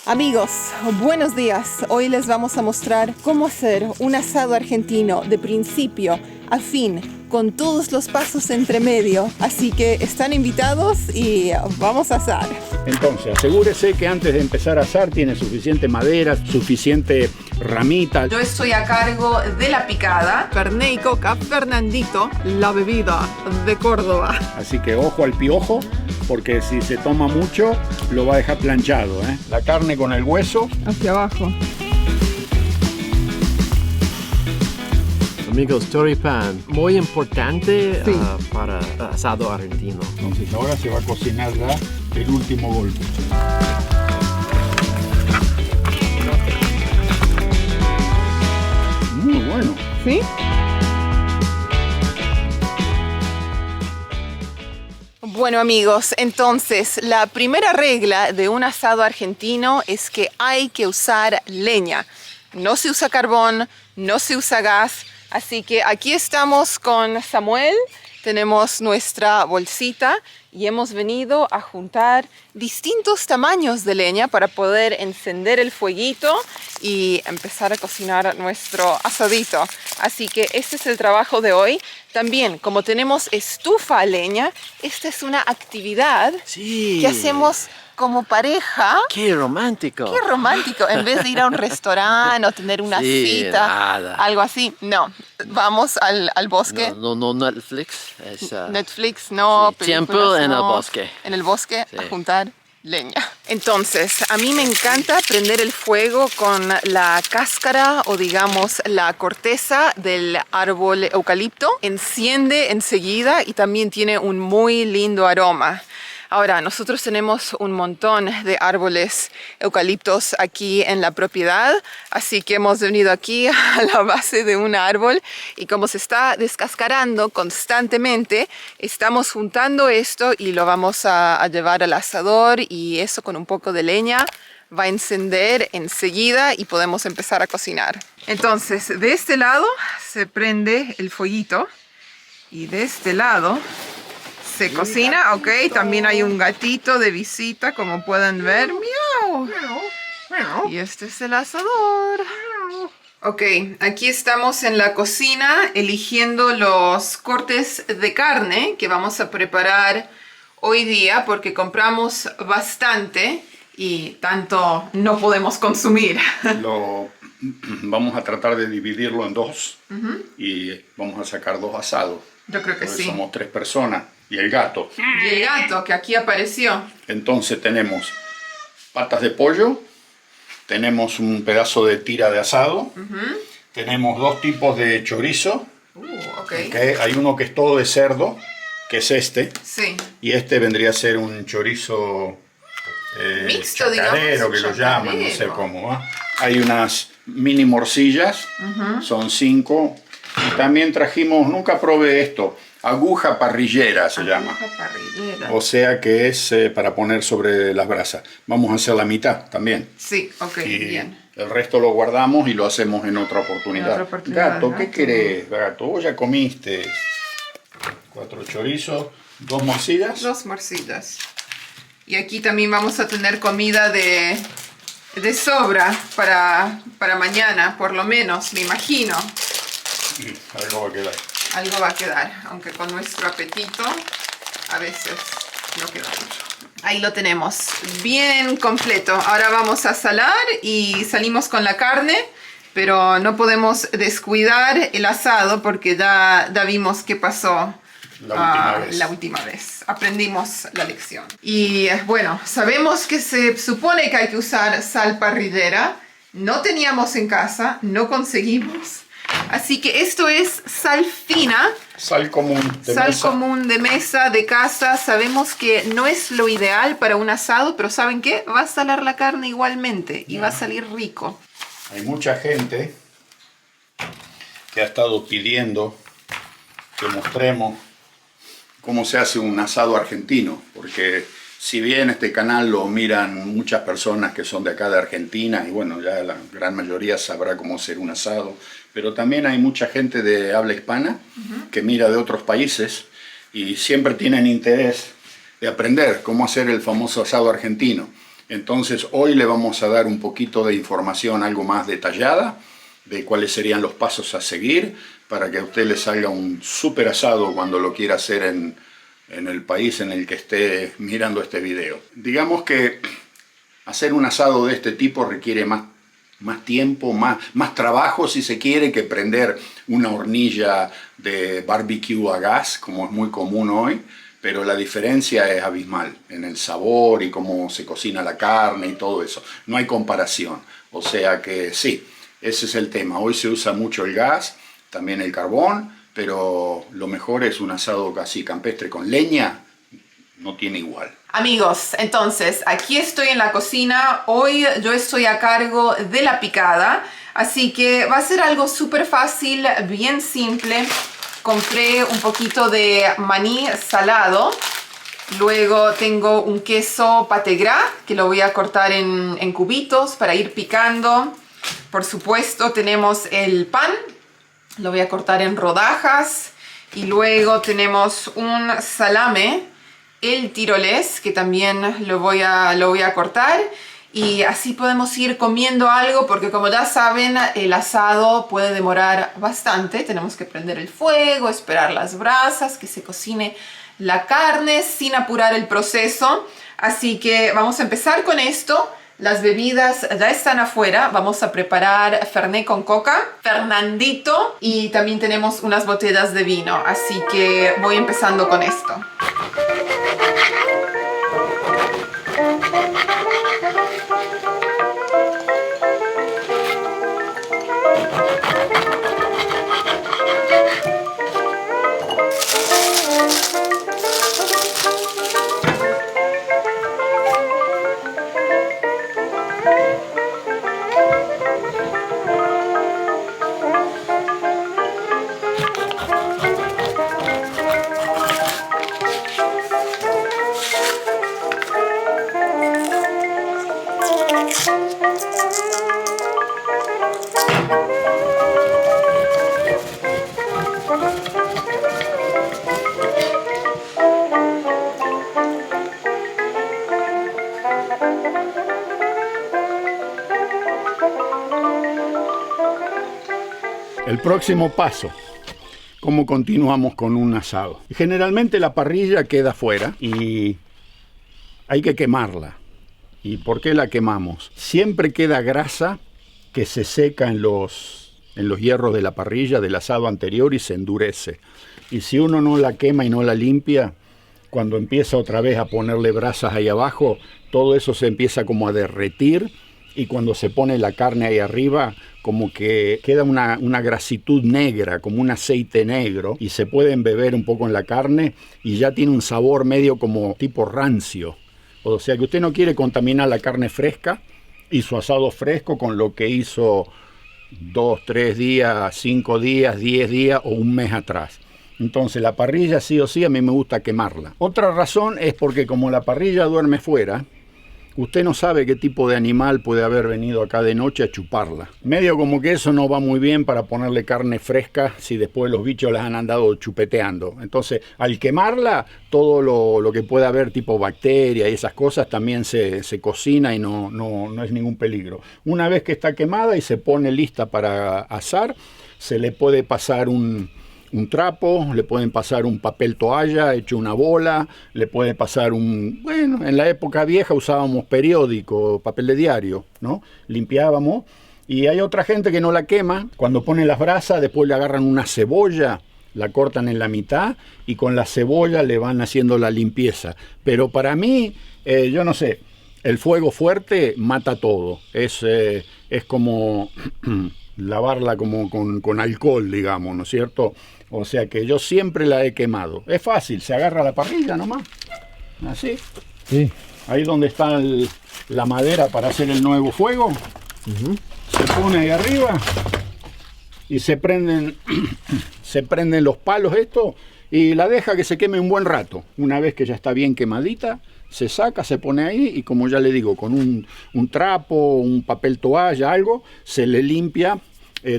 Amigos, buenos días. Hoy les vamos a mostrar cómo hacer un asado argentino de principio a fin, con todos los pasos entre medio. Así que están invitados y vamos a asar. Entonces, asegúrese que antes de empezar a asar tiene suficiente madera, suficiente ramita. Yo estoy a cargo de la picada. Fernet y coca, Fernandito, la bebida de Córdoba. Así que ojo al piojo, porque si se toma mucho, lo va a dejar planchado, ¿eh? La carne con el hueso. Hacia abajo. Amigos, choripán, muy importante Sí. para asado argentino. Entonces ahora se va a cocinar ya el último golpe. Muy bueno. ¿Sí? Bueno amigos, entonces la primera regla de un asado argentino es que hay que usar leña. No se usa carbón, no se usa gas. Así que aquí estamos con Samuel, tenemos nuestra bolsita y hemos venido a juntar distintos tamaños de leña para poder encender el fueguito y empezar a cocinar nuestro asadito. Así que este es el trabajo de hoy. También, como tenemos estufa a leña, esta es una actividad Sí. que hacemos como pareja. ¡Qué romántico! ¡Qué romántico! En vez de ir a un restaurante o tener una Sí, cita, nada. algo así. No, vamos al bosque. No Netflix. Es, Netflix, no. sí, tiempo películas, en el no. bosque. En el bosque Sí. a juntar leña. Entonces, a mí me encanta prender el fuego con la cáscara o digamos la corteza del árbol eucalipto. Enciende enseguida y también tiene un muy lindo aroma. Ahora, nosotros tenemos un montón de árboles eucaliptos aquí en la propiedad, así que hemos venido aquí a la base de un árbol y como se está descascarando constantemente, estamos juntando esto y lo vamos a llevar al asador y eso con un poco de leña va a encender enseguida y podemos empezar a cocinar. Entonces, de este lado se prende el fueguito y de este lado se cocina, ok, también hay un gatito de visita, como pueden ver. ¡Miau! Y este es el asador. Ok, aquí estamos en la cocina eligiendo los cortes de carne que vamos a preparar hoy día porque compramos bastante y tanto no podemos consumir. Vamos a tratar de dividirlo en dos y vamos a sacar dos asados. Yo creo que Porque sí. somos 3 personas y el gato. Y el gato que aquí apareció. Entonces tenemos patas de pollo, tenemos un pedazo de tira de asado, tenemos dos tipos de chorizo, Ok. que hay uno que es todo de cerdo, que es este, Sí. y este vendría a ser un chorizo Mixto, chacarero, digamos, que lo llaman, no sé chacarero. cómo va. Hay unas mini morcillas, son 5, y también trajimos, nunca probé esto, aguja parrillera se llama. Aguja parrillera. O sea que es para poner sobre las brasas. Vamos a hacer la mitad también. Sí, ok, Y bien. el resto lo guardamos y lo hacemos en otra oportunidad. En otra oportunidad, Gato, ¿qué gato. querés, gato? Vos ya comiste 4 chorizos, 2 morcillas. Dos morcillas. Y aquí también vamos a tener comida de sobra para mañana, por lo menos, me imagino. Algo va a quedar. Algo va a quedar, aunque con nuestro apetito a veces no queda mucho. Ahí lo tenemos, bien completo. Ahora vamos a salar y salimos con la carne, pero no podemos descuidar el asado porque ya vimos qué pasó la última vez. Aprendimos la lección. Y bueno, sabemos que se supone que hay que usar sal parrillera. No teníamos en casa, no conseguimos. Así que esto es sal fina, Sal común de sal mesa. común de mesa, de casa. Sabemos que no es lo ideal para un asado, pero ¿saben qué? Va a salar la carne igualmente y va a salir rico. Hay mucha gente que ha estado pidiendo que mostremos cómo se hace un asado argentino, porque si bien este canal lo miran muchas personas que son de acá de Argentina, y bueno, ya la gran mayoría sabrá cómo hacer un asado, pero también hay mucha gente de habla hispana que mira de otros países y siempre tienen interés de aprender cómo hacer el famoso asado argentino. Entonces hoy le vamos a dar un poquito de información algo más detallada de cuáles serían los pasos a seguir para que a usted le salga un súper asado cuando lo quiera hacer en el país en el que esté mirando este video. Digamos que hacer un asado de este tipo requiere más tiempo, más trabajo si se quiere que prender una hornilla de barbecue a gas, como es muy común hoy, pero la diferencia es abismal en el sabor y cómo se cocina la carne y todo eso. No hay comparación, o sea que sí, ese es el tema. Hoy se usa mucho el gas, también el carbón, pero lo mejor es un asado casi campestre con leña, no tiene igual. Amigos, entonces aquí estoy en la cocina. Hoy yo estoy a cargo de la picada, así que va a ser algo súper fácil, bien simple. Compré un poquito de maní salado. Luego tengo un queso pâté gras que lo voy a cortar en cubitos para ir picando. Por supuesto tenemos el pan, lo voy a cortar en rodajas. Y luego tenemos un salame, el tirolés, que también lo voy a cortar. Y así podemos ir comiendo algo, porque como ya saben, el asado puede demorar bastante. Tenemos que prender el fuego, esperar las brasas, que se cocine la carne sin apurar el proceso. Así que vamos a empezar con esto. Las bebidas ya están afuera. Vamos a preparar Fernet con coca, Fernandito, y también tenemos unas botellas de vino. Así que voy empezando con esto. El próximo paso, ¿cómo continuamos con un asado? Generalmente la parrilla queda fuera y hay que quemarla. ¿Y por qué la quemamos? Siempre queda grasa que se seca en los hierros de la parrilla del asado anterior y se endurece. Y si uno no la quema y no la limpia, cuando empieza otra vez a ponerle brasas ahí abajo, todo eso se empieza como a derretir, y cuando se pone la carne ahí arriba, como que queda una grasitud negra, como un aceite negro, y se puede embeber un poco en la carne y ya tiene un sabor medio como tipo rancio. O sea que usted no quiere contaminar la carne fresca y su asado fresco con lo que hizo 2, 3 días, 5 días, 10 días o un mes atrás. Entonces la parrilla sí o sí a mí me gusta quemarla. Otra razón es porque como la parrilla duerme fuera, usted no sabe qué tipo de animal puede haber venido acá de noche a chuparla. Medio como que eso no va muy bien para ponerle carne fresca si después los bichos las han andado chupeteando. Entonces, al quemarla, todo lo que pueda haber tipo bacterias y esas cosas también se cocina y no es ningún peligro. Una vez que está quemada y se pone lista para asar, se le puede pasar un trapo, le pueden pasar un papel toalla hecho una bola, le puede pasar bueno, en la época vieja usábamos periódico, papel de diario, ¿no? Limpiábamos, y hay otra gente que no la quema, cuando ponen las brasas después le agarran una cebolla, la cortan en la mitad y con la cebolla le van haciendo la limpieza. Pero para mí, yo no sé, el fuego fuerte mata todo, es como lavarla como con alcohol, digamos, ¿no es cierto? O sea que yo siempre la he quemado. Es fácil, se agarra la parrilla nomás, así. Sí. Ahí donde está la madera para hacer el nuevo fuego, se pone ahí arriba y se prenden los palos estos y la deja que se queme un buen rato. Una vez que ya está bien quemadita, se saca, se pone ahí y, como ya le digo, con un trapo, un papel toalla, algo, se le limpia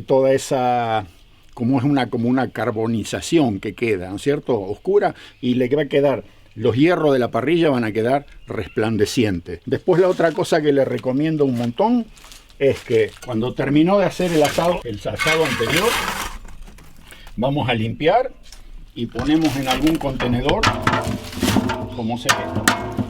toda esa, como una carbonización que queda, ¿no es cierto?, oscura, y le va a quedar los hierros de la parrilla van a quedar resplandecientes. Después la otra cosa que les recomiendo un montón es que cuando terminó de hacer el asado anterior, vamos a limpiar y ponemos en algún contenedor, como se ve,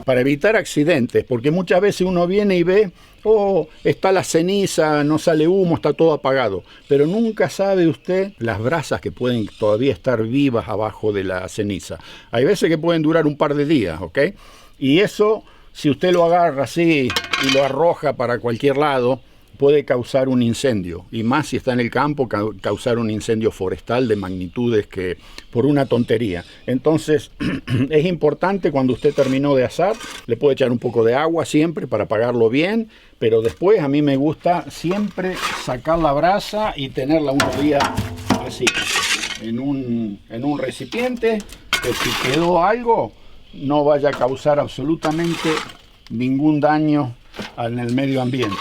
para evitar accidentes, porque muchas veces uno viene y ve, oh, está la ceniza, no sale humo, está todo apagado, pero nunca sabe usted las brasas que pueden todavía estar vivas abajo de la ceniza. Hay veces que pueden durar un par de días, ¿ok? Y eso, si usted lo agarra así y lo arroja para cualquier lado, puede causar un incendio, y más si está en el campo, causar un incendio forestal de magnitudes que por una tontería. Entonces es importante, cuando usted terminó de asar, le puede echar un poco de agua siempre para apagarlo bien, pero después a mí me gusta siempre sacar la brasa y tenerla unos días así, en un recipiente, que si quedó algo no vaya a causar absolutamente ningún daño en el medio ambiente.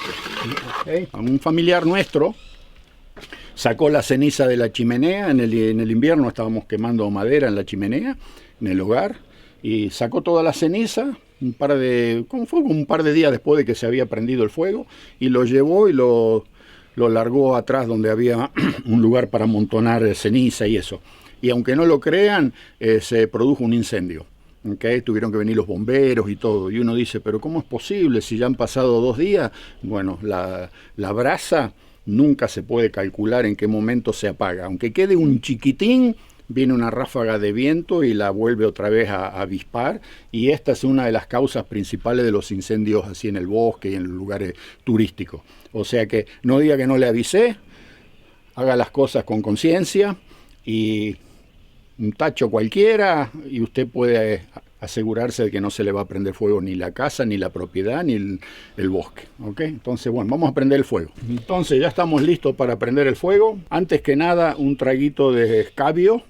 ¿Okay? Un familiar nuestro sacó la ceniza de la chimenea, en el invierno estábamos quemando madera en la chimenea, en el hogar, y sacó toda la ceniza, un par de días después de que se había prendido el fuego, y lo llevó y lo largó atrás donde había un lugar para amontonar ceniza y eso. Y aunque no lo crean, se produjo un incendio. Okay, tuvieron que venir los bomberos y todo, y uno dice, pero ¿cómo es posible si ya han pasado 2 días? Bueno, la brasa nunca se puede calcular en qué momento se apaga, aunque quede un chiquitín, viene una ráfaga de viento y la vuelve otra vez a avispar, y esta es una de las causas principales de los incendios así en el bosque y en los lugares turísticos. O sea que no diga que no le avisé, haga las cosas con conciencia, y un tacho cualquiera y usted puede asegurarse de que no se le va a prender fuego ni la casa, ni la propiedad, ni el bosque. ¿Okay? Entonces, bueno, vamos a prender el fuego. Entonces ya estamos listos para prender el fuego. Antes que nada, un traguito de escabio,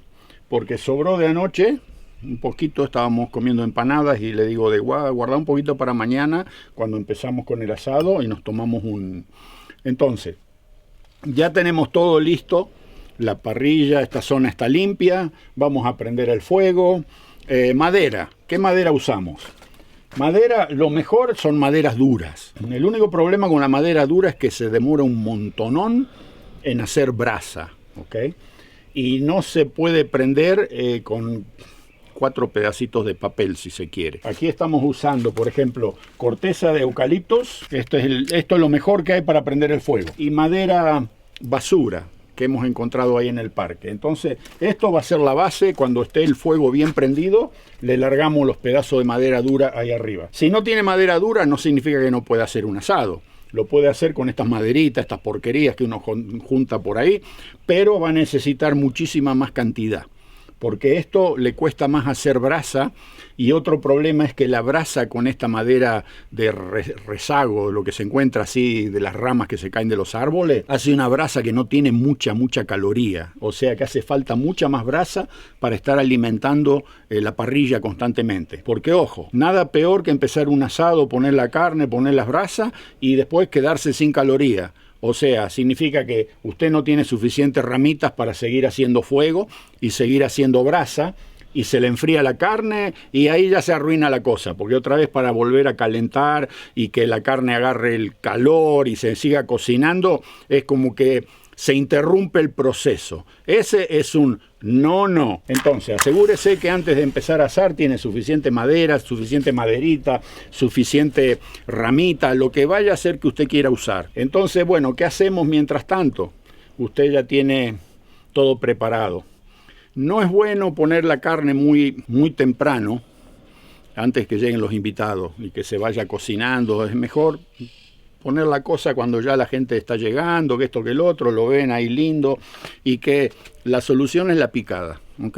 porque sobró de anoche un poquito, estábamos comiendo empanadas y le digo de guardar un poquito para mañana cuando empezamos con el asado, y nos tomamos un... Entonces, ya tenemos todo listo. La parrilla, esta zona está limpia, vamos a prender el fuego. Madera, ¿qué madera usamos? Madera, lo mejor son maderas duras. El único problema con la madera dura es que se demora un montonón en hacer brasa, ¿ok? Y no se puede prender con 4 pedacitos de papel, si se quiere. Aquí estamos usando, por ejemplo, corteza de eucaliptos. Esto es lo mejor que hay para prender el fuego. Y madera basura que hemos encontrado ahí en el parque. Entonces, esto va a ser la base. Cuando esté el fuego bien prendido, le largamos los pedazos de madera dura ahí arriba. Si no tiene madera dura, no significa que no pueda hacer un asado. Lo puede hacer con estas maderitas, estas porquerías que uno junta por ahí, pero va a necesitar muchísima más cantidad, porque esto le cuesta más hacer brasa. Y otro problema es que la brasa con esta madera de rezago, lo que se encuentra así de las ramas que se caen de los árboles, hace una brasa que no tiene mucha caloría. O sea que hace falta mucha más brasa para estar alimentando la parrilla constantemente. Porque ojo, nada peor que empezar un asado, poner la carne, poner las brasas y después quedarse sin caloría. O sea, significa que usted no tiene suficientes ramitas para seguir haciendo fuego y seguir haciendo brasa, y se le enfría la carne y ahí ya se arruina la cosa, porque otra vez para volver a calentar y que la carne agarre el calor y se siga cocinando, es como que se interrumpe el proceso. Ese es un no. Entonces, asegúrese que antes de empezar a asar tiene suficiente madera, suficiente maderita, suficiente ramita, lo que vaya a ser que usted quiera usar. Entonces, bueno, ¿qué hacemos mientras tanto? Usted ya tiene todo preparado. No es bueno poner la carne muy temprano, antes que lleguen los invitados y que se vaya cocinando. Es mejor poner la cosa cuando ya la gente está llegando, que esto que el otro, lo ven ahí lindo, y que la solución es la picada, ¿ok?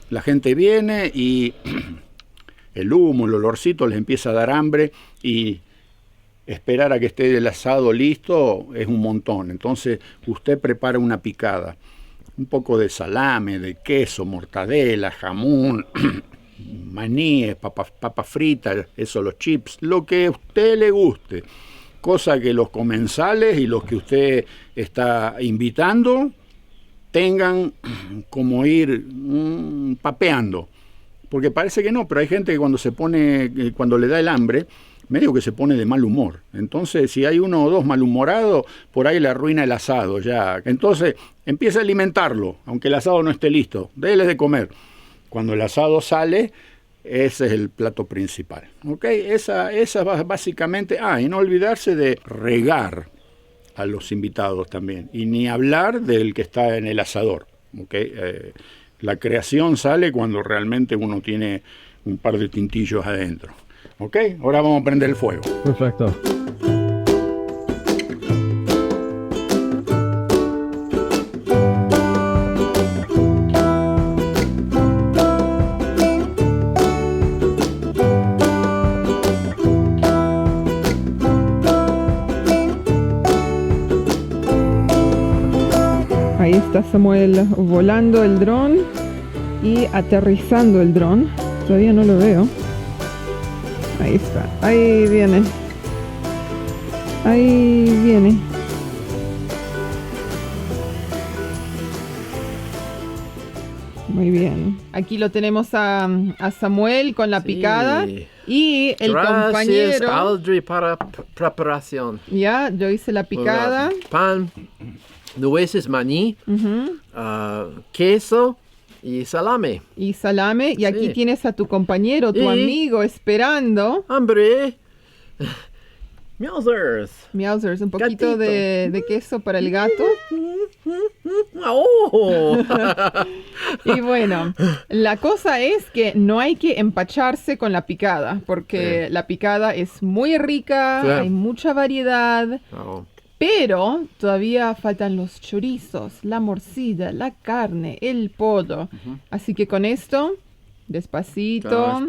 La gente viene y el humo, el olorcito les empieza a dar hambre, y esperar a que esté el asado listo es un montón. Entonces usted prepara una picada. Un poco de salame, de queso, mortadela, jamón, maníes, papas fritas, eso, los chips, lo que a usted le guste. Cosa que los comensales y los que usted está invitando tengan como ir papeando. Porque parece que no, pero hay gente que cuando se pone, cuando le da el hambre, medio que se pone de mal humor. Entonces, si hay uno o dos malhumorados, por ahí le arruina el asado ya. Entonces, empieza a alimentarlo, aunque el asado no esté listo. Dele de comer. Cuando el asado sale, ese es el plato principal. ¿Ok? Esa básicamente... y no olvidarse de regar a los invitados también. Y ni hablar del que está en el asador. ¿Ok? La creación sale cuando realmente uno tiene un par de tintillos adentro. ¿Ok? Ahora vamos a prender el fuego. Perfecto. Ahí está Samuel volando el dron y aterrizando el dron. Todavía no lo veo. Ahí está. Ahí viene. Ahí viene. Muy bien. Aquí lo tenemos a Samuel con la picada. Y el compañero... Gracias, Audrey, para preparación. Ya, yo hice la picada. Pan, nueces, maní, queso y salame. Y salame. Y aquí tienes a tu compañero, tu amigo, esperando. ¡Hambre! Meowsers. Meowsers, un poquito de queso para el gato. ¡Oh! Y bueno, la cosa es que no hay que empacharse con la picada, porque la picada es muy rica, hay mucha variedad. Pero todavía faltan los chorizos, la morcilla, la carne, el pollo. Así que con esto, despacito,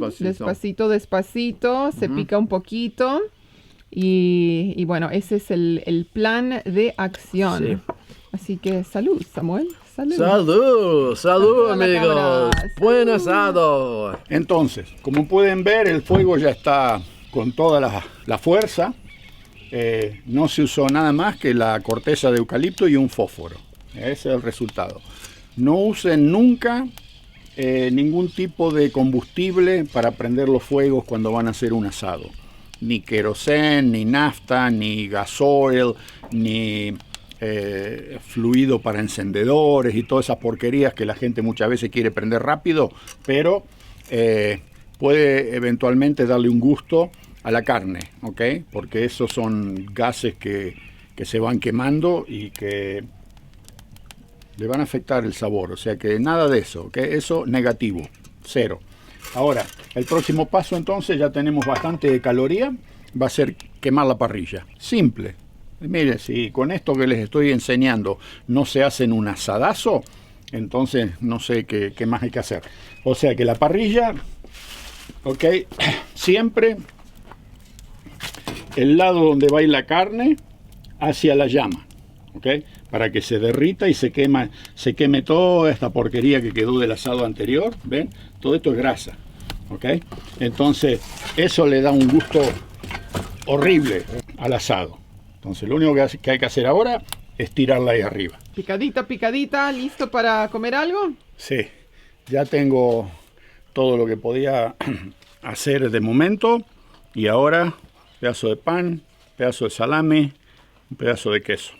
despacito, se pica un poquito. Y bueno, ese es el plan de acción. Sí. Así que salud, Samuel. Salud, amigos. Buen asado. Entonces, como pueden ver, el fuego ya está con toda la fuerza. No se usó nada más que la corteza de eucalipto y un fósforo. Ese es el resultado. No usen nunca ningún tipo de combustible para prender los fuegos cuando van a hacer un asado. Ni querosén, ni nafta, ni gasoil, ni fluido para encendedores y todas esas porquerías que la gente muchas veces quiere prender rápido, pero puede eventualmente darle un gusto a la carne, ¿ok? Porque esos son gases que se van quemando y que le van a afectar el sabor, o sea que nada de eso, ¿ok? Eso negativo, cero. Ahora, el próximo paso entonces, ya tenemos bastante caloría, va a ser quemar la parrilla. Simple. Miren, si con esto que les estoy enseñando no se hacen un asadazo, entonces no sé qué más hay que hacer. O sea que la parrilla, ok, siempre el lado donde va a ir la carne hacia la llama, ok, para que se derrita y se queme toda esta porquería que quedó del asado anterior. ¿Ven? Todo esto es grasa, ok. Entonces eso le da un gusto horrible al asado. Entonces lo único que hay que hacer ahora es tirarla ahí arriba. Picadita, ¿listo para comer algo? Sí, ya tengo todo lo que podía hacer de momento. Y ahora, pedazo de pan, pedazo de salame, un pedazo de queso.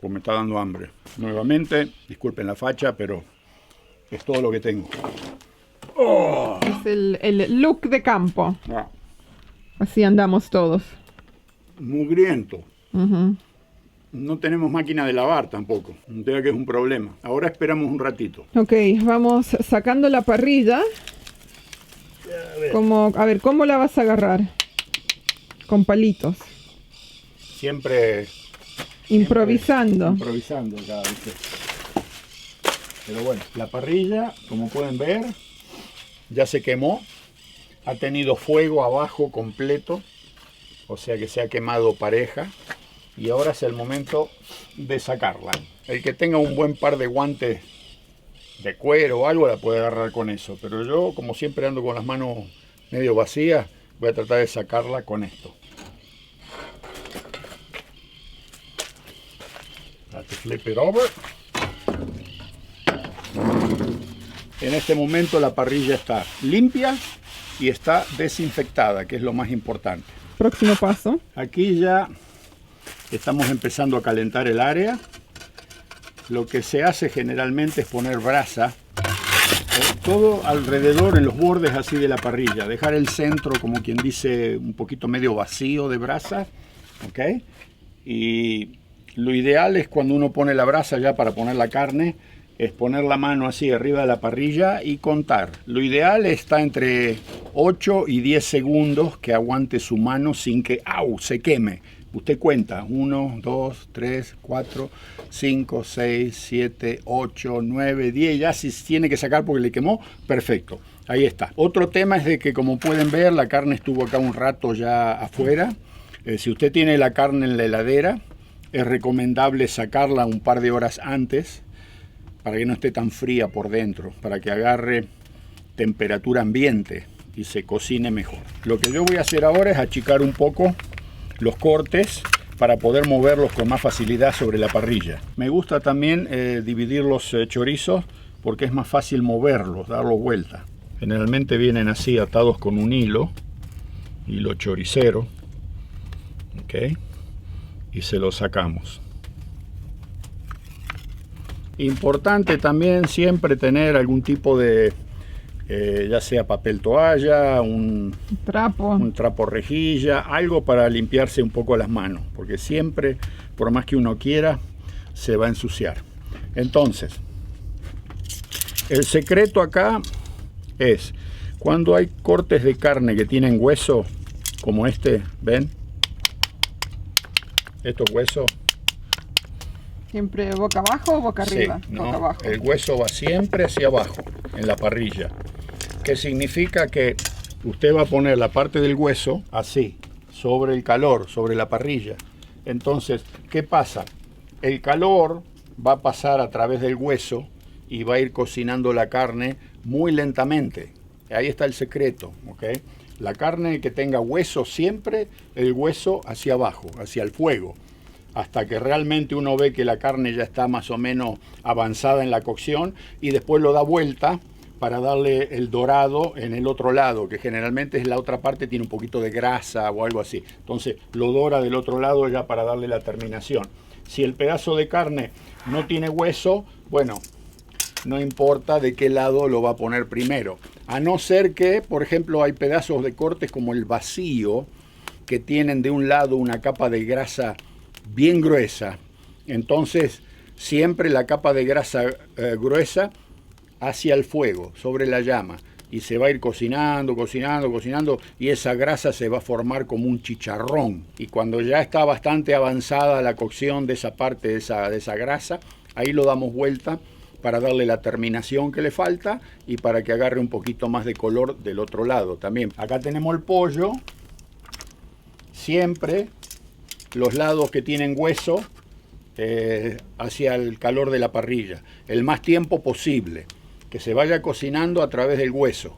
Pues me está dando hambre. Nuevamente, disculpen la facha, pero es todo lo que tengo. Oh. Es el look de campo. Así andamos todos. Mugriento. No tenemos máquina de lavar tampoco. No tenga que es un problema. Ahora esperamos un ratito. Ok, vamos sacando la parrilla. A ver, ¿cómo la vas a agarrar? Con palitos. Siempre improvisando. Improvisando, ya, ¿viste? Pero bueno, la parrilla, como pueden ver, ya se quemó. Ha tenido fuego abajo completo. O sea que se ha quemado pareja. Y ahora es el momento de sacarla. El que tenga un buen par de guantes de cuero o algo la puede agarrar con eso. Pero yo, como siempre ando con las manos medio vacías, voy a tratar de sacarla con esto. Have to flip it over. En este momento la parrilla está limpia y está desinfectada, que es lo más importante. Próximo paso. Aquí ya estamos empezando a calentar el área. Lo que se hace generalmente es poner brasa todo alrededor, en los bordes así de la parrilla. Dejar el centro, como quien dice, un poquito medio vacío de brasa. ¿Ok? Y lo ideal es cuando uno pone la brasa ya para poner la carne, es poner la mano así arriba de la parrilla y contar. Lo ideal está entre 8 y 10 segundos que aguante su mano sin que se queme. Usted cuenta, 1, 2, 3, 4, 5, 6, 7, 8, 9, 10. Ya si tiene que sacar porque le quemó, perfecto. Ahí está. Otro tema es de que, como pueden ver, la carne estuvo acá un rato ya afuera. Si usted tiene la carne en la heladera, es recomendable sacarla un par de horas antes para que no esté tan fría por dentro, para que agarre temperatura ambiente y se cocine mejor. Lo que yo voy a hacer ahora es achicar un poco los cortes para poder moverlos con más facilidad sobre la parrilla. Me gusta también dividir los chorizos porque es más fácil moverlos, darlos vuelta. Generalmente vienen así atados con un hilo choricero, ¿ok? Y se los sacamos. Importante también siempre tener algún tipo de, ya sea papel toalla, un trapo rejilla, algo para limpiarse un poco las manos, porque siempre, por más que uno quiera, se va a ensuciar. Entonces, el secreto acá es, cuando hay cortes de carne que tienen hueso, como este, ¿ven? Estos huesos. ¿Siempre boca abajo o boca arriba? Sí, no, boca abajo. el hueso va siempre hacia abajo, en la parrilla. Que significa que usted va a poner la parte del hueso así, sobre el calor, sobre la parrilla. Entonces, ¿qué pasa? El calor va a pasar a través del hueso y va a ir cocinando la carne muy lentamente. Ahí está el secreto, ¿ok? La carne que tenga hueso, siempre el hueso hacia abajo, hacia el fuego, hasta que realmente uno ve que la carne ya está más o menos avanzada en la cocción y después lo da vuelta para darle el dorado en el otro lado, que generalmente es la otra parte, tiene un poquito de grasa o algo así. Entonces lo dora del otro lado ya para darle la terminación. Si el pedazo de carne no tiene hueso, bueno, no importa de qué lado lo va a poner primero. A no ser que, por ejemplo, hay pedazos de cortes como el vacío, que tienen de un lado una capa de grasa bien gruesa. Entonces, siempre la capa de grasa gruesa hacia el fuego, sobre la llama. Y se va a ir cocinando, cocinando, cocinando, y esa grasa se va a formar como un chicharrón. Y cuando ya está bastante avanzada la cocción de esa parte, de esa grasa, ahí lo damos vuelta para darle la terminación que le falta y para que agarre un poquito más de color del otro lado también. Acá tenemos el pollo. Siempre los lados que tienen hueso hacia el calor de la parrilla. El más tiempo posible. Que se vaya cocinando a través del hueso.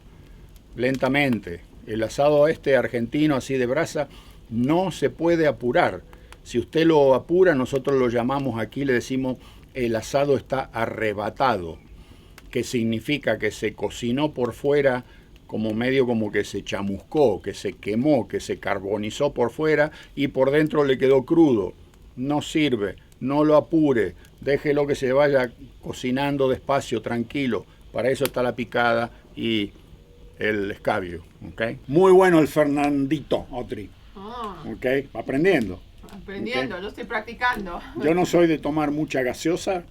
Lentamente. El asado argentino así de brasa no se puede apurar. Si usted lo apura, nosotros lo llamamos aquí, le decimos, el asado está arrebatado, que significa que se cocinó por fuera como medio como que se chamuscó, que se quemó, que se carbonizó por fuera y por dentro le quedó crudo. No sirve, no lo apure, déjelo que se vaya cocinando despacio, tranquilo. Para eso está la picada y el escabio. ¿Okay? Muy bueno el Fernandito, Otri. ¿Okay? Aprendiendo. Aprendiendo, ¿Okay? Yo estoy practicando. Yo no soy de tomar mucha gaseosa,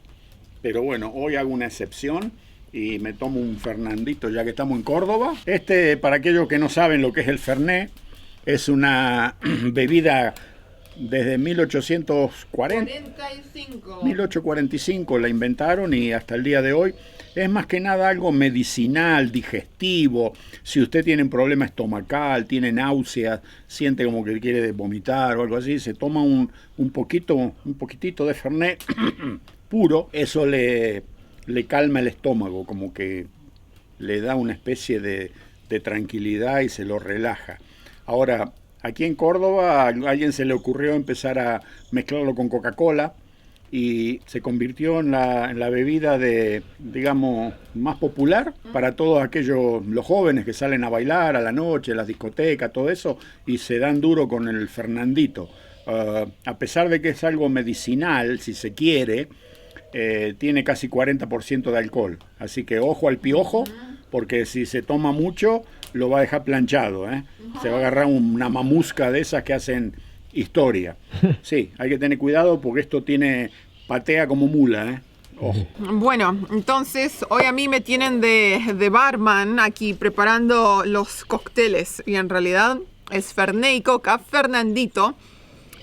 pero bueno, hoy hago una excepción y me tomo un Fernandito ya que estamos en Córdoba. Para aquellos que no saben lo que es el Fernet, es una bebida desde 1845 la inventaron y hasta el día de hoy es más que nada algo medicinal, digestivo. Si usted tiene un problema estomacal, tiene náuseas, siente como que quiere vomitar o algo así, se toma un poquitito de Fernet puro, eso le calma el estómago, como que le da una especie de tranquilidad y se lo relaja. Ahora, aquí en Córdoba a alguien se le ocurrió empezar a mezclarlo con Coca-Cola y se convirtió en la bebida digamos, más popular para todos aquellos, los jóvenes que salen a bailar a la noche, las discotecas, todo eso, y se dan duro con el Fernandito. A pesar de que es algo medicinal, si se quiere, tiene casi 40% de alcohol. Así que ojo al piojo, porque si se toma mucho, lo va a dejar planchado, ¿eh? Se va a agarrar una mamusca de esas que hacen historia. Sí, hay que tener cuidado porque esto patea como mula, ¿eh? Ojo. Bueno, entonces hoy a mí me tienen de barman aquí preparando los cócteles y en realidad es Fernet y Coca, Fernandito,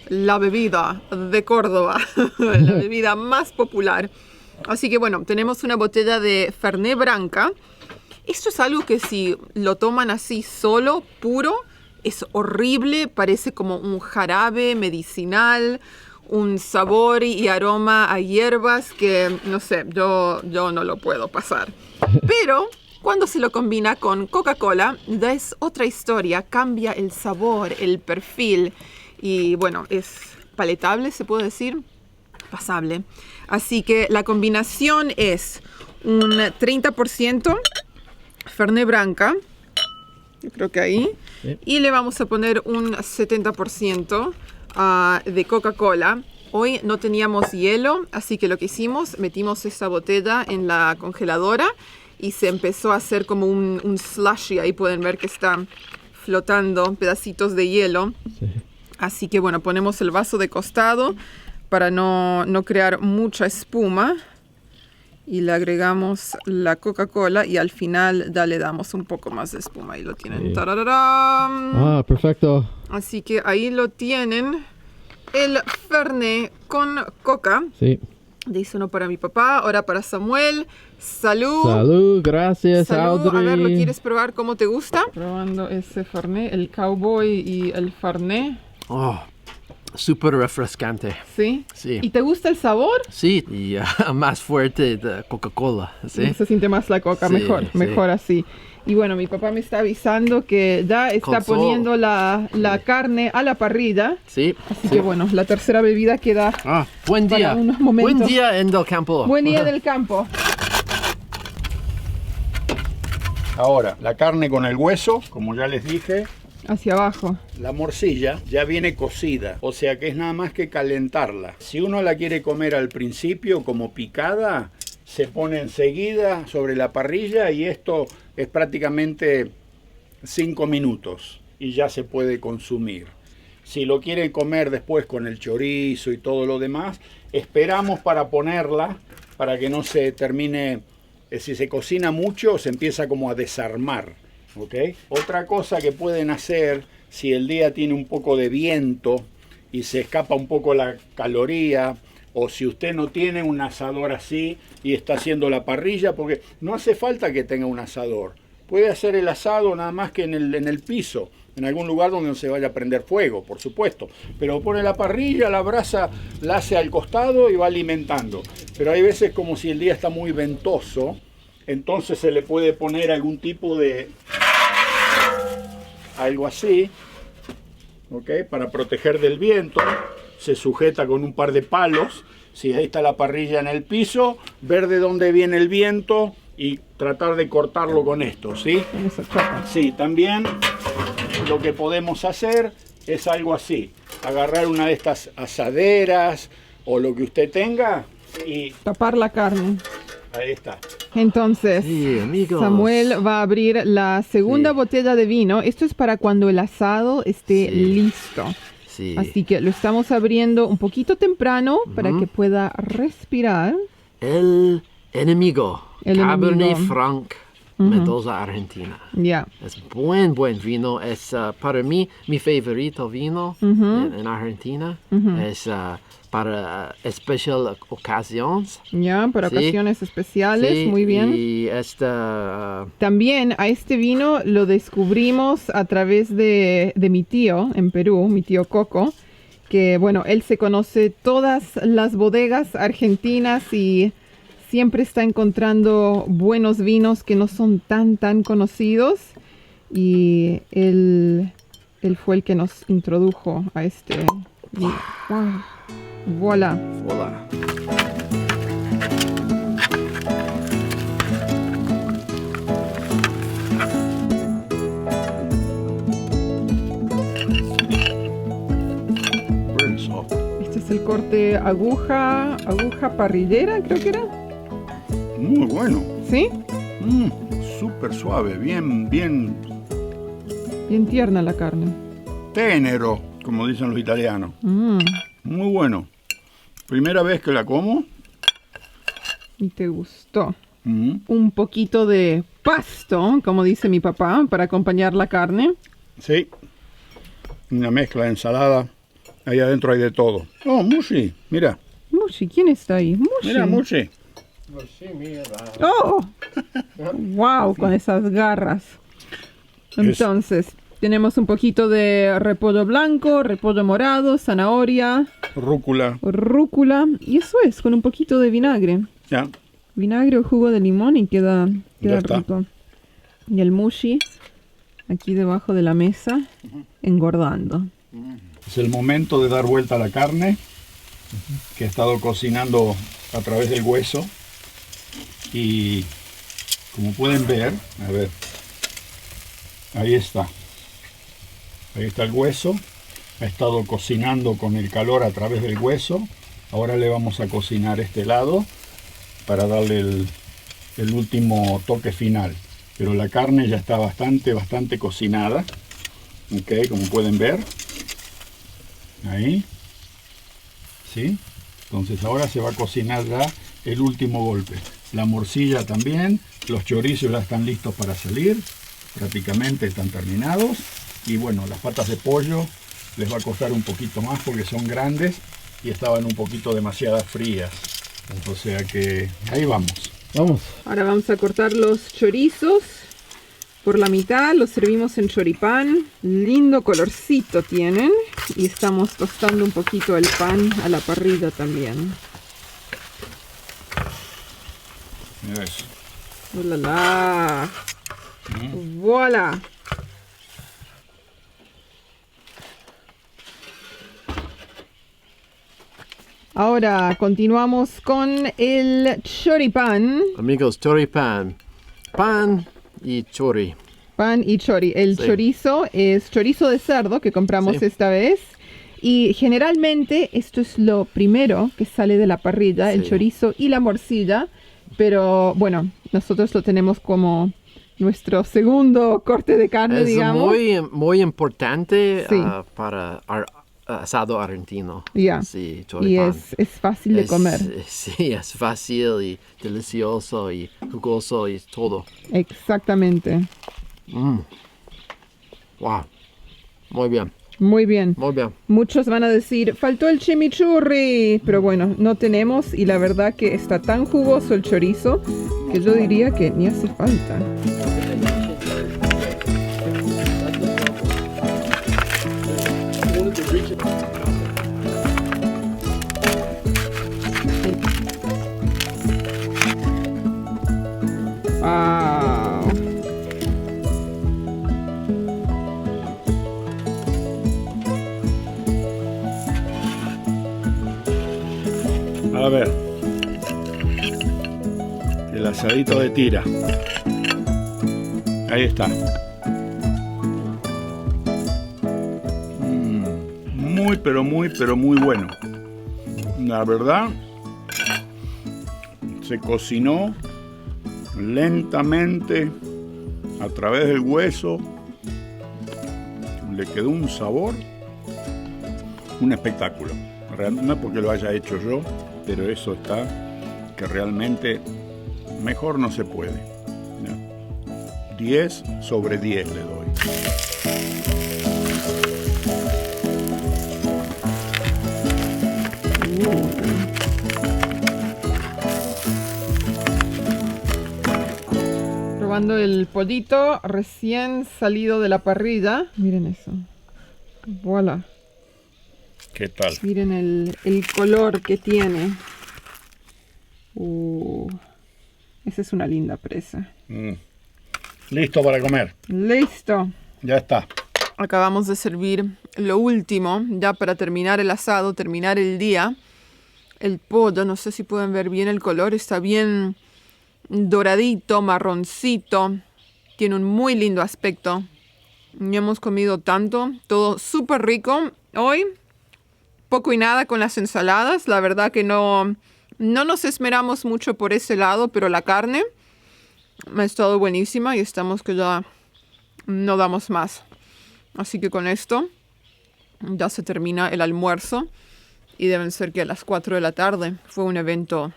la bebida de Córdoba, la bebida más popular. Así que bueno, tenemos una botella de Fernet Branca. Esto es algo que si lo toman así solo, puro, es horrible, parece como un jarabe medicinal, un sabor y aroma a hierbas que, no sé, yo no lo puedo pasar. Pero cuando se lo combina con Coca-Cola, es otra historia, cambia el sabor, el perfil y bueno, es palatable, se puede decir, pasable. Así que la combinación es un 30% Fernet Branca, yo creo que ahí, sí. Y le vamos a poner un 70% de Coca-Cola. Hoy no teníamos hielo, así que lo que hicimos, metimos esta botella en la congeladora y se empezó a hacer como un slushy. Ahí pueden ver que están flotando pedacitos de hielo. Sí. Así que bueno, ponemos el vaso de costado para no crear mucha espuma. Y le agregamos la Coca-Cola y al final ya le damos un poco más de espuma. Ahí lo tienen. Sí. Ah, perfecto. Así que ahí lo tienen. El Fernet con Coca. Sí. Dice uno para mi papá, ahora para Samuel. Salud. Salud, gracias, Audrey. A ver, ¿lo quieres probar? ¿Cómo te gusta? Probando ese Fernet, el Cowboy y el Fernet. Oh, súper refrescante. ¿Sí? Sí. ¿Y te gusta el sabor? Sí, y más fuerte de Coca-Cola. ¿Sí? Se siente más la Coca, sí, mejor así. Y bueno, mi papá me está avisando que ya está poniendo la carne a la parrilla. Sí. Así que bueno, la tercera bebida queda buen día. Para unos momentos. Buen día en el campo. Buen día del campo. Ahora, la carne con el hueso, como ya les dije. Hacia abajo. La morcilla ya viene cocida, o sea que es nada más que calentarla. Si uno la quiere comer al principio como picada, se pone enseguida sobre la parrilla y esto es prácticamente 5 minutos y ya se puede consumir. Si lo quieren comer después con el chorizo y todo lo demás, esperamos para ponerla, para que no se termine, si se cocina mucho se empieza como a desarmar. ¿Okay? Otra cosa que pueden hacer, si el día tiene un poco de viento y se escapa un poco la caloría, o si usted no tiene un asador así y está haciendo la parrilla, porque no hace falta que tenga un asador. Puede hacer el asado nada más que en el piso, en algún lugar donde no se vaya a prender fuego, por supuesto. Pero pone la parrilla, la brasa la hace al costado y va alimentando. Pero hay veces como si el día está muy ventoso, entonces se le puede poner algún tipo de algo así, ¿okay? Para proteger del viento. Se sujeta con un par de palos. Si ahí está la parrilla en el piso, ver de dónde viene el viento y tratar de cortarlo con esto, ¿sí? Sí, también lo que podemos hacer es algo así. Agarrar una de estas asaderas o lo que usted tenga y tapar la carne. Ahí está. Entonces, sí, Samuel va a abrir la segunda botella de vino. Esto es para cuando el asado esté listo. Sí. Así que lo estamos abriendo un poquito temprano para que pueda respirar. El enemigo. Cabernet Franc, Mendoza, Argentina. Es buen vino. Es para mí mi favorito vino en Argentina. Es para especial ocasiones. Para ocasiones especiales, muy bien. Y también a este vino lo descubrimos a través de mi tío en Perú, mi tío Coco, que bueno, él se conoce todas las bodegas argentinas y siempre está encontrando buenos vinos que no son tan conocidos. Y él fue el que nos introdujo a este vino. Wow. Voilà. Este es el corte aguja parrillera, creo que era. Muy bueno. ¿Sí? Súper suave, bien Bien tierna la carne. tenero, como dicen los italianos. Muy bueno. Primera vez que la como. ¿Y te gustó? Mm, Un poquito de pasto, como dice mi papá, para acompañar la carne. Sí. Una mezcla de ensalada. Ahí adentro hay de todo. Oh, Mushi, mira. Mushi, ¿quién está ahí? Mushi. Mira, Mushi. ¡Oh! ¡Wow! Con esas garras. Entonces, tenemos un poquito de repollo blanco, repollo morado, zanahoria, Rúcula. rúcula. Y eso es, con un poquito de vinagre. Ya. Vinagre o jugo de limón y queda Ya está. rico. Y el mushi aquí debajo de la mesa, engordando. Es el momento de dar vuelta a la carne, que he estado cocinando a través del hueso. Y como pueden ver, a ver, ahí está. Ahí está el hueso. Ha estado cocinando con el calor a través del hueso. Ahora le vamos a cocinar este lado para darle el último toque final. Pero la carne ya está bastante cocinada. Ok, como pueden ver. Ahí. ¿Sí? Entonces ahora se va a cocinar ya el último golpe. La morcilla también. Los chorizos ya están listos para salir. Prácticamente están terminados. Y bueno, las patas de pollo les va a costar un poquito más porque son grandes y estaban un poquito demasiadas frías. O sea que ahí vamos. Vamos. Ahora vamos a cortar los chorizos por la mitad, los servimos en choripán. Lindo colorcito tienen. Y estamos tostando un poquito el pan a la parrilla también. Mira eso. ¡Ulala! ¡Voilà! Ahora continuamos con el choripán. Amigos, choripan. Pan y chori. Pan y chori. El Sí. chorizo es chorizo de cerdo que compramos Sí. esta vez. Y generalmente esto es lo primero que sale de la parrilla, el Sí. chorizo y la morcilla. Pero bueno, nosotros lo tenemos como nuestro segundo corte de carne, Es digamos. muy importante Sí. para asado argentino. Ya. Sí, Y choripán. es fácil de comer. Sí, es fácil y delicioso y jugoso y todo. Exactamente. Wow. Muy bien, Muy bien. muy bien. Muchos van a decir, faltó el chimichurri, pero bueno, no tenemos y la verdad que está tan jugoso el chorizo que yo diría que ni hace falta. Wow. A ver. El asadito de tira. Ahí está. Muy bueno. La verdad, se cocinó lentamente a través del hueso. Le quedó un sabor, un espectáculo. No es porque lo haya hecho yo, pero eso está que realmente mejor no se puede. 10 sobre 10 le doy. Probando el pollito recién salido de la parrilla. Miren eso. Voilà. ¿Qué tal? Miren el color que tiene. Esa es una linda presa. Listo para comer. Listo. Ya está. Acabamos de servir lo último, ya para terminar el asado, terminar el día. El pollo, no sé si pueden ver bien el color, está bien doradito, marroncito. Tiene un muy lindo aspecto. Ya hemos comido tanto, todo súper rico. Hoy poco y nada con las ensaladas. La verdad que no nos esmeramos mucho por ese lado, pero la carne ha estado buenísima y estamos que ya no damos más. Así que con esto ya se termina el almuerzo y deben ser que a las 4 de la tarde. Fue un evento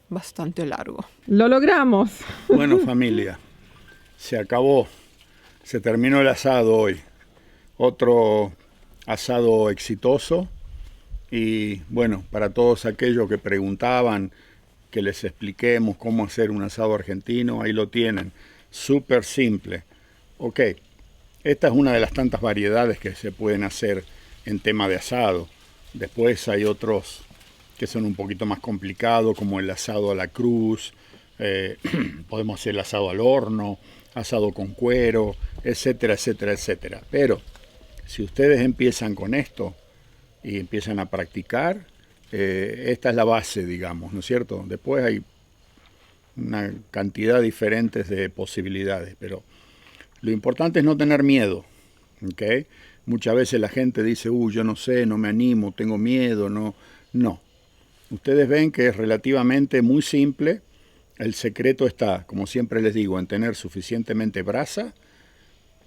bastante largo. Lo logramos. Bueno, familia, se acabó. Se terminó el asado hoy. Otro asado exitoso. Y bueno, para todos aquellos que preguntaban que les expliquemos cómo hacer un asado argentino, ahí lo tienen. Súper simple. Ok, esta es una de las tantas variedades que se pueden hacer en tema de asado. Después hay otros que son un poquito más complicados, como el asado a la cruz, podemos hacer el asado al horno, asado con cuero, etcétera, etcétera, etcétera. Pero si ustedes empiezan con esto y empiezan a practicar, esta es la base, digamos, ¿no es cierto? Después hay una cantidad diferente de posibilidades, pero lo importante es no tener miedo, ¿ok? Muchas veces la gente dice, yo no sé, no me animo, tengo miedo, no. Ustedes ven que es relativamente muy simple. El secreto está, como siempre les digo, en tener suficientemente brasa,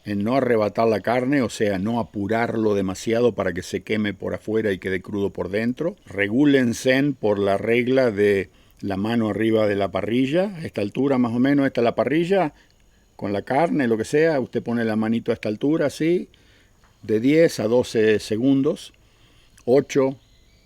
en no arrebatar la carne, o sea, no apurarlo demasiado para que se queme por afuera y quede crudo por dentro. Regúlense por la regla de la mano arriba de la parrilla, a esta altura más o menos, esta es la parrilla, con la carne, lo que sea, usted pone la manito a esta altura, así, de 10 a 12 segundos, 8,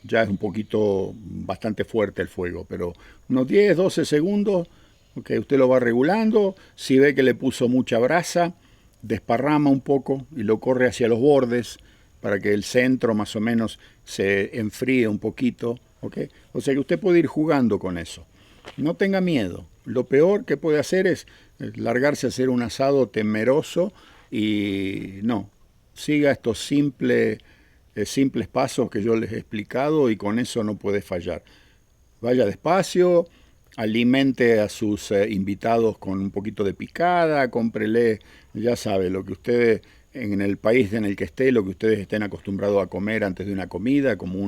ya es un poquito, bastante fuerte el fuego, pero unos 10, 12 segundos, okay, usted lo va regulando. Si ve que le puso mucha brasa, desparrama un poco y lo corre hacia los bordes para que el centro más o menos se enfríe un poquito, okay. O sea que usted puede ir jugando con eso. No tenga miedo. Lo peor que puede hacer es largarse a hacer un asado temeroso y no. Siga estos simples pasos que yo les he explicado y con eso no puede fallar. Vaya despacio, alimente a sus invitados con un poquito de picada, cómprele, ya sabe, lo que ustedes, en el país en el que esté, lo que ustedes estén acostumbrados a comer antes de una comida, como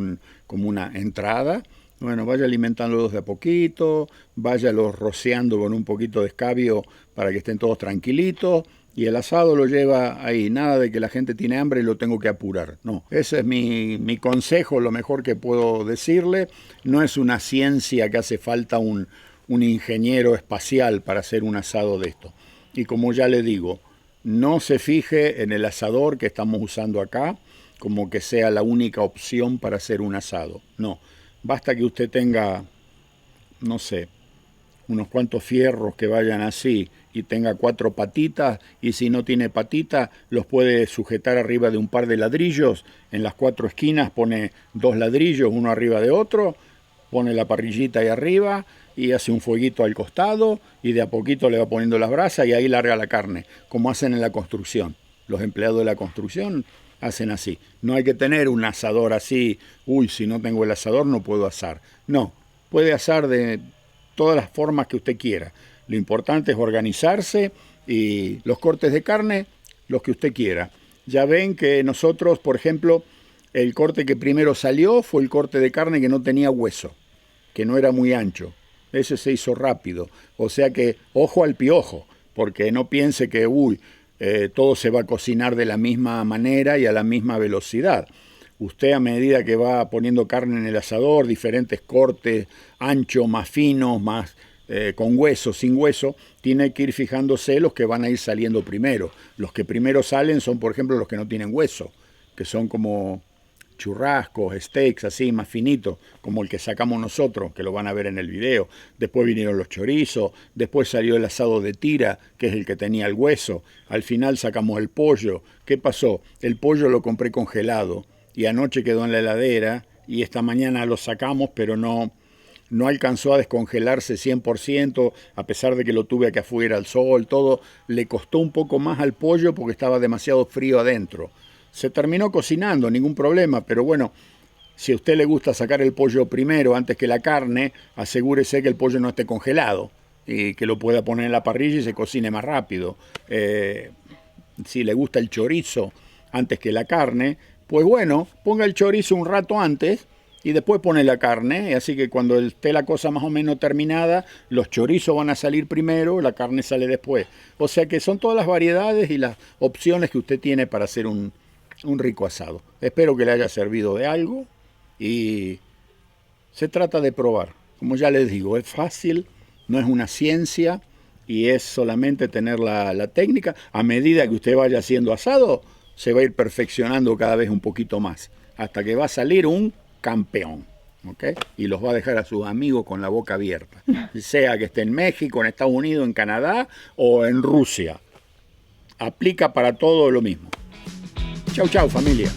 una entrada. Bueno, vaya alimentándolos de a poquito, váyalos rociando con un poquito de escabio para que estén todos tranquilitos. Y el asado lo lleva ahí, nada de que la gente tiene hambre y lo tengo que apurar. No, ese es mi consejo, lo mejor que puedo decirle. No es una ciencia que hace falta un ingeniero espacial para hacer un asado de esto. Y como ya le digo, no se fije en el asador que estamos usando acá como que sea la única opción para hacer un asado. No, basta que usted tenga, no sé, unos cuantos fierros que vayan así y tenga 4 patitas, y si no tiene patita los puede sujetar arriba de un par de ladrillos. En las 4 esquinas pone 2 ladrillos, uno arriba de otro, pone la parrillita ahí arriba y hace un fueguito al costado y de a poquito le va poniendo las brasas y ahí larga la carne, como hacen en la construcción. Los empleados de la construcción hacen así. No hay que tener un asador así, si no tengo el asador no puedo asar. No, puede asar de todas las formas que usted quiera. Lo importante es organizarse y los cortes de carne, los que usted quiera. Ya ven que nosotros, por ejemplo, el corte que primero salió fue el corte de carne que no tenía hueso, que no era muy ancho. Ese se hizo rápido. O sea que, ojo al piojo, porque no piense que, todo se va a cocinar de la misma manera y a la misma velocidad. Usted, a medida que va poniendo carne en el asador, diferentes cortes, anchos, más finos, más con hueso, sin hueso, tiene que ir fijándose los que van a ir saliendo primero. Los que primero salen son, por ejemplo, los que no tienen hueso, que son como churrascos, steaks, así, más finitos, como el que sacamos nosotros, que lo van a ver en el video. Después vinieron los chorizos, después salió el asado de tira, que es el que tenía el hueso. Al final sacamos el pollo. ¿Qué pasó? El pollo lo compré congelado y anoche quedó en la heladera y esta mañana lo sacamos, pero no alcanzó a descongelarse 100%, a pesar de que lo tuve acá afuera al sol, todo. Le costó un poco más al pollo porque estaba demasiado frío adentro. Se terminó cocinando, ningún problema, pero bueno, si a usted le gusta sacar el pollo primero antes que la carne, asegúrese que el pollo no esté congelado y que lo pueda poner en la parrilla y se cocine más rápido. Si le gusta el chorizo antes que la carne, Pues bueno, ponga el chorizo un rato antes y después pone la carne, así que cuando esté la cosa más o menos terminada, los chorizos van a salir primero, la carne sale después. O sea que son todas las variedades y las opciones que usted tiene para hacer un rico asado. Espero que le haya servido de algo y se trata de probar. Como ya les digo, es fácil, no es una ciencia y es solamente tener la técnica. A medida que usted vaya haciendo asado, se va a ir perfeccionando cada vez un poquito más, hasta que va a salir un campeón, ¿ok? Y los va a dejar a sus amigos con la boca abierta, sea que esté en México, en Estados Unidos, en Canadá o en Rusia. Aplica para todo lo mismo. Chau, chau, familia.